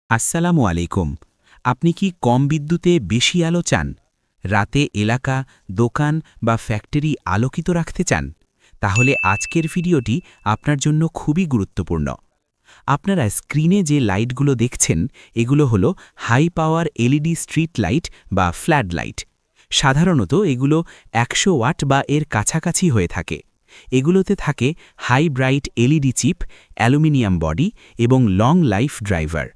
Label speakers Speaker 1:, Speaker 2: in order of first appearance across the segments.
Speaker 1: আসসালামু আলাইকুম। আপনি কি কম বিদ্যুতে বেশি আলো চান? রাতে এলাকা, দোকান বা ফ্যাক্টরি আলোকিত রাখতে চান? তাহলে আজকের ভিডিওটি আপনার জন্য খুবই গুরুত্বপূর্ণ। আপনারা স্ক্রিনে যে লাইটগুলো দেখছেন, এগুলো হলো high power LED street light বা ফ্ল্যাড লাইট। সাধারণত এগুলো 100 ওয়াট বা এর কাছাকাছি হয়ে থাকে। এগুলোতে থাকে high bright LED chip, aluminium body এবং লং লাইফ ড্রাইভার।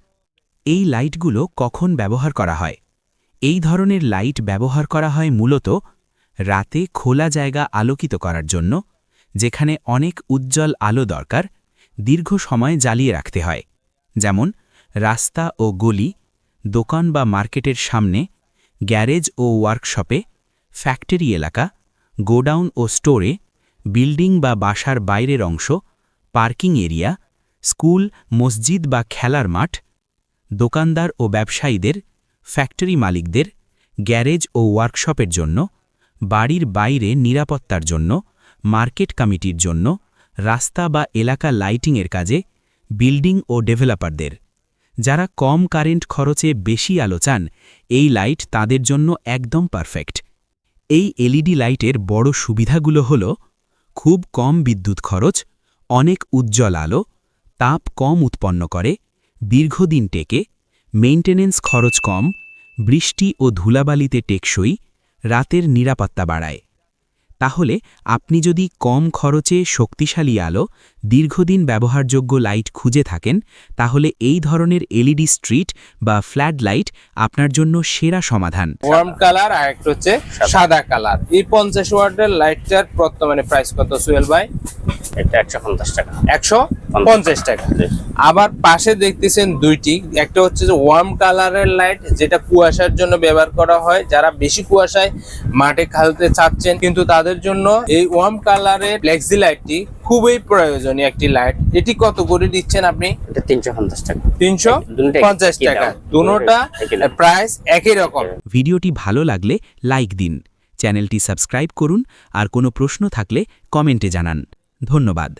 Speaker 1: এই লাইটগুলো কখন ব্যবহার করা হয়? এই ধরনের লাইট ব্যবহার করা হয় মূলত রাতে খোলা জায়গা আলোকিত করার জন্য, যেখানে অনেক উজ্জ্বল আলো দরকার, দীর্ঘ সময় জ্বালিয়ে রাখতে হয়। যেমন রাস্তা ও গলি, দোকান বা মার্কেটের সামনে, গ্যারেজ ও ওয়ার্কশপে, ফ্যাক্টরি এলাকা, গোডাউন ও স্টোরে, বিল্ডিং বা বাসার বাইরের অংশ, পার্কিং এরিয়া, স্কুল, মসজিদ বা খেলার মাঠ, দোকানদার ও ব্যবসায়ীদের, ফ্যাক্টরি মালিকদের, গ্যারেজ ও ওয়ার্কশপের জন্য, বাড়ির বাইরে নিরাপত্তার জন্য, মার্কেট কমিটির জন্য, রাস্তা বা এলাকা লাইটিংয়ের কাজে, বিল্ডিং ও ডেভেলপারদের। যারা কম কারেন্ট খরচে বেশি আলো চান, এই লাইট তাদের জন্য একদম পারফেক্ট। এই এলইডি লাইটের বড় সুবিধাগুলো হল খুব কম বিদ্যুৎ খরচ, অনেক উজ্জ্বল আলো, তাপ কম উৎপন্ন করে, দীর্ঘদিন টেকে, মেইনটেনেন্স খরচ কম, বৃষ্টি ও ধুলাবালিতে টেকসই, রাতের নিরাপত্তা বাড়ায়। তাহলে আপনি যদি কম খরচে শক্তিশালী আলো, দীর্ঘদিন ব্যবহারযোগ্য লাইট খুঁজে থাকেন, তাহলে এই ধরনের এলইডি স্ট্রিট বা ফ্ল্যাড লাইট আপনার জন্য সেরা সমাধান।
Speaker 2: ওয়ার্ম কালার আর একটা হচ্ছে সাদা কালার। এই 50 ওয়াটের লাইটটার বর্তমানে প্রাইস কত সুহেল ভাই?
Speaker 3: এটা 150 টাকা।
Speaker 2: 150 টাকা। আবার পাশে দেখতেছেন দুইটি, একটা হচ্ছে যে ওয়ার্ম কালারের লাইট, যেটা কুয়াশার জন্য ব্যবহার করা হয়। যারা বেশি কুয়াশায় মাঠে খেলতে চাচ্ছেন, কিন্তু তাদের জন্য এই ওয়ার্ম কালারের ফ্লেক্সি লাইটটি খুবই প্রয়োজনীয় একটি লাইট। এটি কত করে দিচ্ছেন আপনি?
Speaker 3: এটা 350 টাকা।
Speaker 2: 350 টাকা। দুটোটা প্রাইস একই রকম।
Speaker 1: ভিডিওটি ভালো লাগলে লাইক দিন, চ্যানেলটি সাবস্ক্রাইব করুন, আর কোনো প্রশ্ন থাকলে কমেন্টে জানান। ধন্যবাদ।